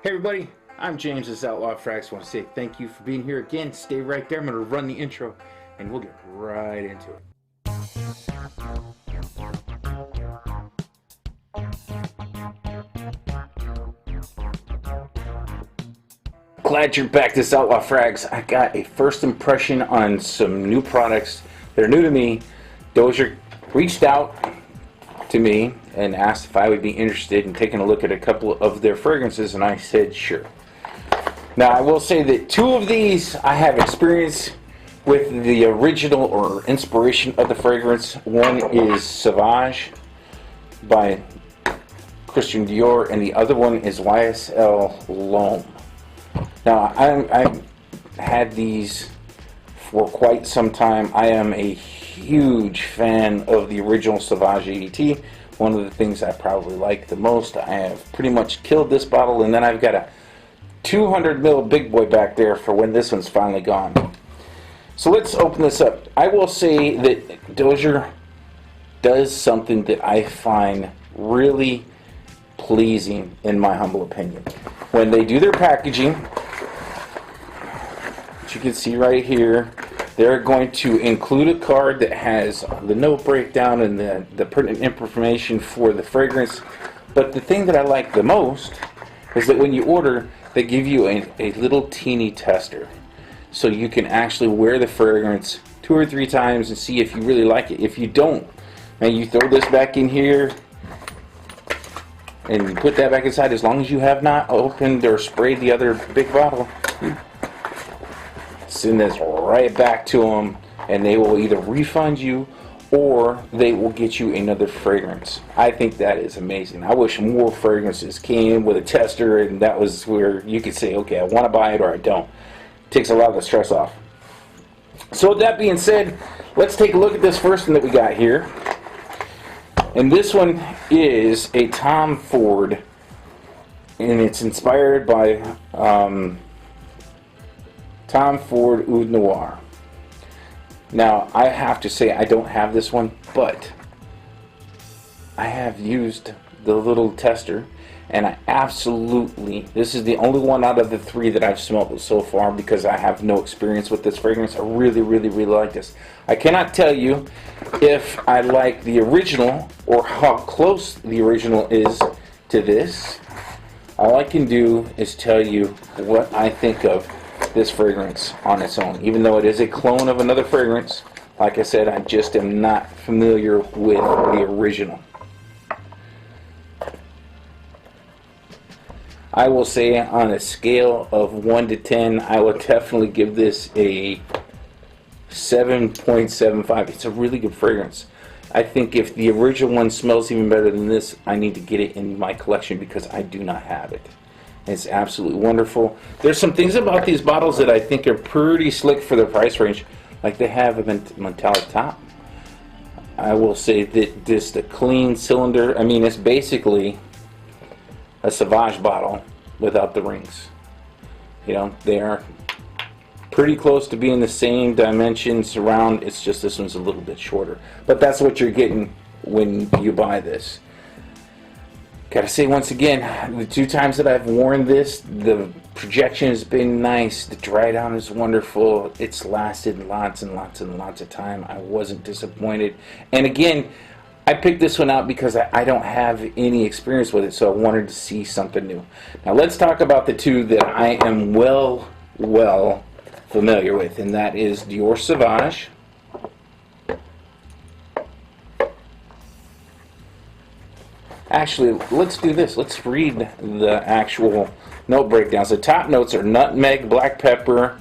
Hey everybody, I'm James, this is Outlaw Frags. I want to say thank you for being here again. Stay right there, I'm going to run the intro and we'll get right into it. Glad you're back, this is Outlaw Frags. I got a first impression on some new products that are new to me. Dossier reached out to me and asked if I would be interested in taking a look at a couple of their fragrances, and I said sure. Now, I will say that two of these I have experience with the original or inspiration of the fragrance. One is Sauvage by Christian Dior, and the other one is YSL L'Homme. Now, I've had these for quite some time. I am a huge fan of the original Sauvage ADT. One of the things I probably like the most. I have pretty much killed this bottle, and then I've got a 200 ml big boy back there for when this one's finally gone. So let's open this up. I will say that Dossier does something that I find really pleasing, in my humble opinion. When they do their packaging, as you can see right here, they're going to include a card that has the note breakdown and the pertinent information for the fragrance. But the thing that I like the most is that when you order, they give you a little teeny tester. So you can actually wear the fragrance 2 or 3 times and see if you really like it. If you don't, and you throw this back in here and you put that back inside, as long as you have not opened or sprayed the other big bottle, send this right back to them, and they will either refund you or they will get you another fragrance. I think that is amazing. I wish more fragrances came with a tester, and that was where you could say, okay, I want to buy it or I don't. It takes a lot of the stress off. So with that being said, let's take a look at this first one that we got here. And this one is a Tom Ford, and it's inspired by Tom Ford Oud Noir. Now, I have to say I don't have this one, but I have used the little tester, and I absolutely, this is the only one out of the 3 that I've smelled so far because I have no experience with this fragrance. I really, really, really like this. I cannot tell you if I like the original or how close the original is to this. All I can do is tell you what I think of this fragrance on its own. Even though it is a clone of another fragrance, like I said, I just am not familiar with the original. I will say on a scale of 1 to 10, I would definitely give this a 7.75. It's a really good fragrance. I think if the original one smells even better than this, I need to get it in my collection because I do not have it. It's absolutely wonderful. There's some things about these bottles that I think are pretty slick for their price range. Like they have a metallic top. I will say that this, the clean cylinder, I mean, it's basically a Sauvage bottle without the rings. You know, they are pretty close to being the same dimensions around. It's just this one's a little bit shorter. But that's what you're getting when you buy this. Gotta say once again, the 2 times that I've worn this, the projection has been nice. The dry down is wonderful. It's lasted lots and lots and lots of time. I wasn't disappointed. And again, I picked this one out because I don't have any experience with it, so I wanted to see something new. Now let's talk about the 2 that I am well familiar with, and that is Dior Sauvage. Actually, let's do this. Let's read the actual note breakdowns. The top notes are nutmeg, black pepper,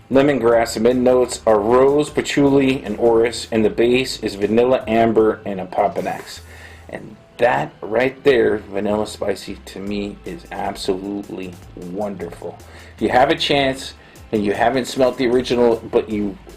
lemongrass. The mid notes are rose, patchouli, and orris. And the base is vanilla, amber, and a Papanax. And that right there, vanilla spicy, to me is absolutely wonderful. If you have a chance and you haven't smelt the original,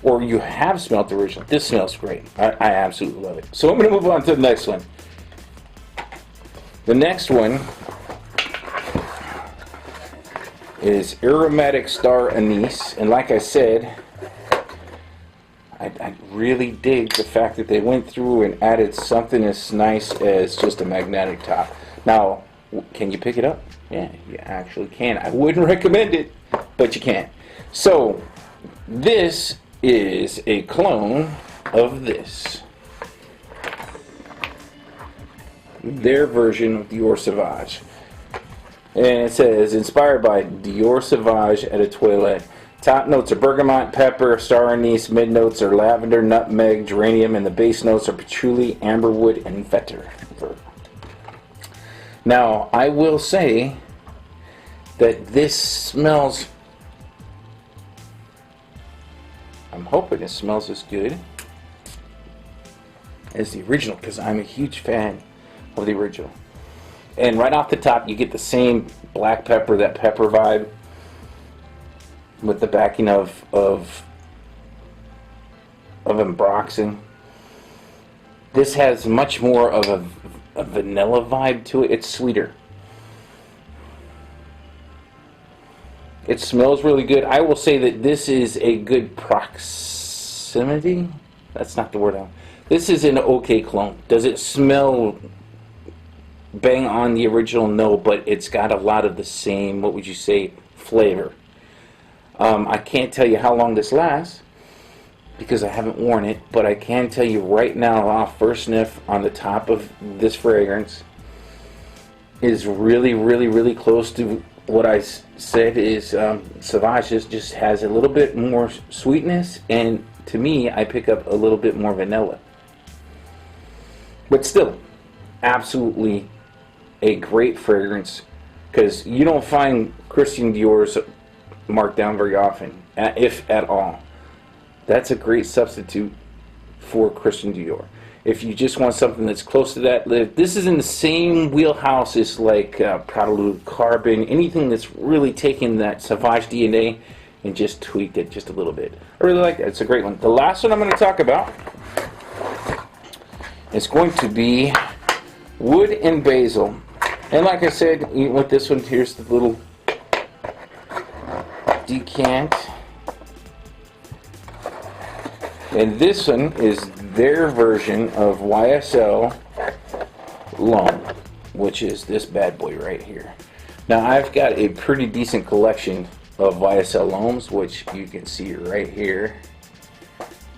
or you have smelt the original, this smells great. I absolutely love it. So I'm going to move on to the next one. The next one is Aromatic Star Anise, and like I said, I really dig the fact that they went through and added something as nice as just a magnetic top. Now, can you pick it up? Yeah, you actually can. I wouldn't recommend it, but you can. So, this is a clone of this. Their version of Dior Sauvage. And it says, inspired by Dior Sauvage at a toilet. Top notes are bergamot, pepper, star anise. Mid notes are lavender, nutmeg, geranium, and the base notes are patchouli, amberwood, and vetiver. Now, I will say that this smells, I'm hoping it smells as good as the original, because I'm a huge fan of the original. And right off the top, you get the same black pepper, that pepper vibe, with the backing of Ambroxan. This has much more of a vanilla vibe to it. It's sweeter. It smells really good. I will say that this is a good proximity. That's not the word. This is an okay clone. Does it smell bang on the original? No, but it's got a lot of the same, what would you say, flavor. I can't tell you how long this lasts because I haven't worn it, but I can tell you right now, off first sniff on the top of this fragrance is really, really, really close to what I said is Sauvage just has a little bit more sweetness, and to me, I pick up a little bit more vanilla. But still, absolutely a great fragrance, because you don't find Christian Dior's marked down very often, if at all. That's a great substitute for Christian Dior. If you just want something that's close to that, this is in the same wheelhouse as like Pradalude Carbon, anything that's really taken that Sauvage DNA and just tweaked it just a little bit. I really like that. It's a great one. The last one I'm going to talk about is going to be Wood and Basil. And like I said, with this one, here's the little decant. And this one is their version of YSL Loam, which is this bad boy right here. Now, I've got a pretty decent collection of YSL Loams, which you can see right here.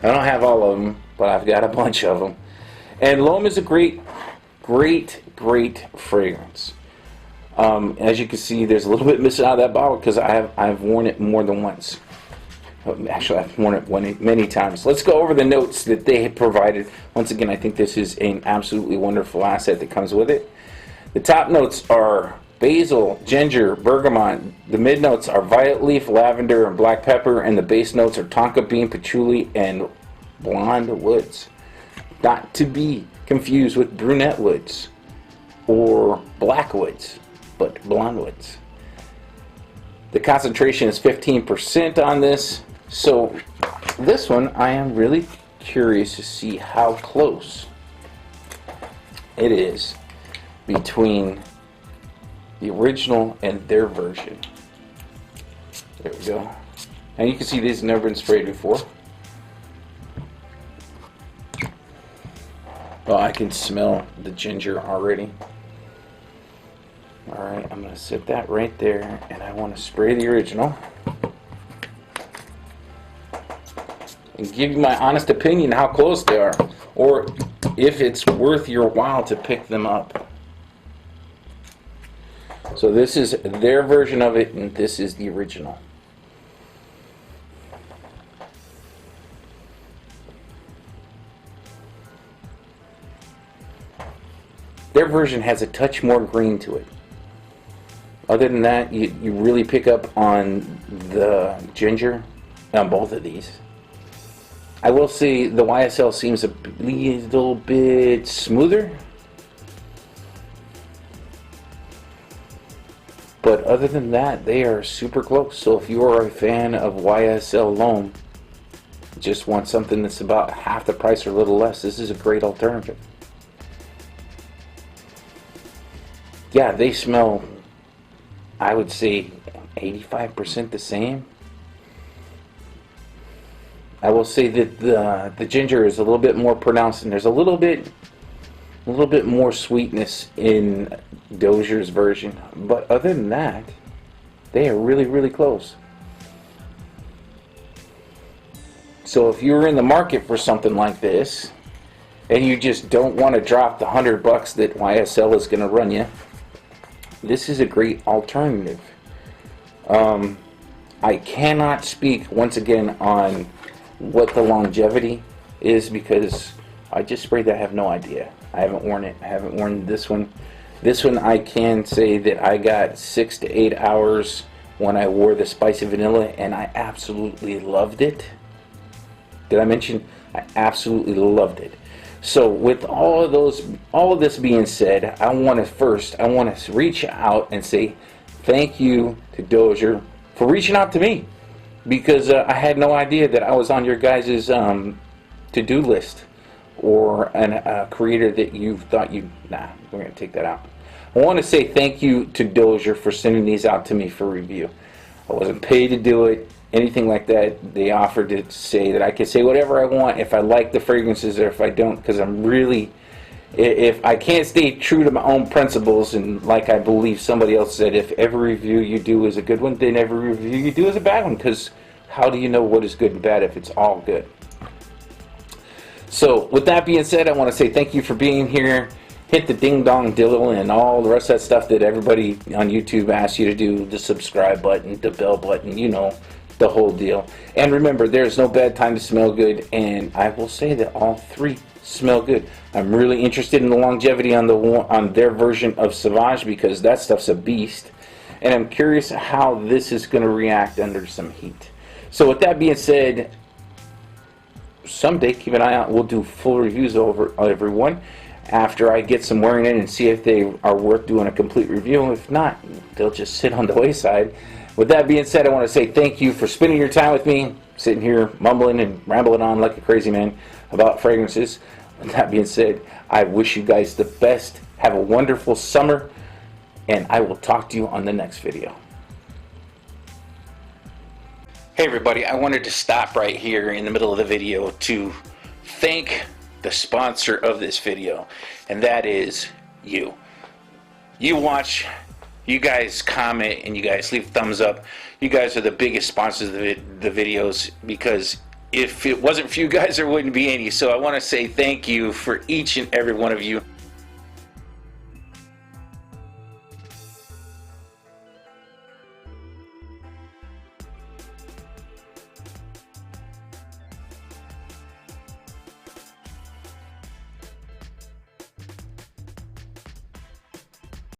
I don't have all of them, but I've got a bunch of them. And Loam is a great fragrance. As you can see, there's a little bit missing out of that bottle because I've worn it more than once. Actually, I've worn it many times. Let's go over the notes that they have provided. Once again, I think this is an absolutely wonderful asset that comes with it. The top notes are basil, ginger, bergamot. The mid notes are violet leaf, lavender, and black pepper. And the base notes are tonka bean, patchouli, and blonde woods. Not to be confused with brunette woods or black woods, but blonde woods. The concentration is 15% on this. So this one, I am really curious to see how close it is between the original and their version. There we go. And you can see these have never been sprayed before. Oh, I can smell the ginger already. Alright, I'm going to set that right there, and I want to spray the original. And give you my honest opinion how close they are, or if it's worth your while to pick them up. So this is their version of it, and this is the original. Their version has a touch more green to it. Other than that, you really pick up on the ginger on both of these. I will say the YSL seems a little bit smoother. But other than that, they are super close. So if you are a fan of YSL Loam, just want something that's about half the price or a little less, this is a great alternative. Yeah, they smell, I would say, 85% the same. I will say that the ginger is a little bit more pronounced, and there's a little bit A little bit more sweetness in Dossier's version, but other than that, they are really, really close. So if you're in the market for something like this, and you just don't want to drop the $100 that YSL is going to run you, this is a great alternative. I cannot speak once again on what the longevity is because I just sprayed that. I have no idea. I haven't worn it. I haven't worn this one. This one I can say that I got 6 to 8 hours when I wore the spicy vanilla, and I absolutely loved it. Did I mention I absolutely loved it? So with all of this being said, I want to reach out and say thank you to Dossier for reaching out to me, because I had no idea that I was on your guys' to-do list, or a creator that you thought we're going to take that out. I want to say thank you to Dossier for sending these out to me for review. I wasn't paid to do it, anything like that. They offered to say that I could say whatever I want if I like the fragrances or if I don't, because I'm really, if I can't stay true to my own principles, and like I believe somebody else said, if every review you do is a good one, then every review you do is a bad one, because how do you know what is good and bad if it's all good? So with that being said, I want to say thank you for being here. Hit the ding dong diddle and all the rest of that stuff that everybody on YouTube asks you to do, the subscribe button, the bell button, you know, the whole deal. And remember, there's no bad time to smell good, and I will say that all three smell good. I'm really interested in the longevity on their version of Sauvage, because that stuff's a beast, and I'm curious how this is going to react under some heat. So with that being said, someday keep an eye out. We'll do full reviews over everyone after I get some wearing in and see if they are worth doing a complete review. If not, they'll just sit on the wayside. With that being said, I want to say thank you for spending your time with me, sitting here mumbling and rambling on like a crazy man about fragrances. With that being said, I wish you guys the best. Have a wonderful summer, and I will talk to you on the next video. Hey everybody, I wanted to stop right here in the middle of the video to thank the sponsor of this video, and that is you. You watch, you guys comment, and you guys leave thumbs up. You guys are the biggest sponsors of the videos, because if it wasn't for you guys, there wouldn't be any. So I want to say thank you for each and every one of you.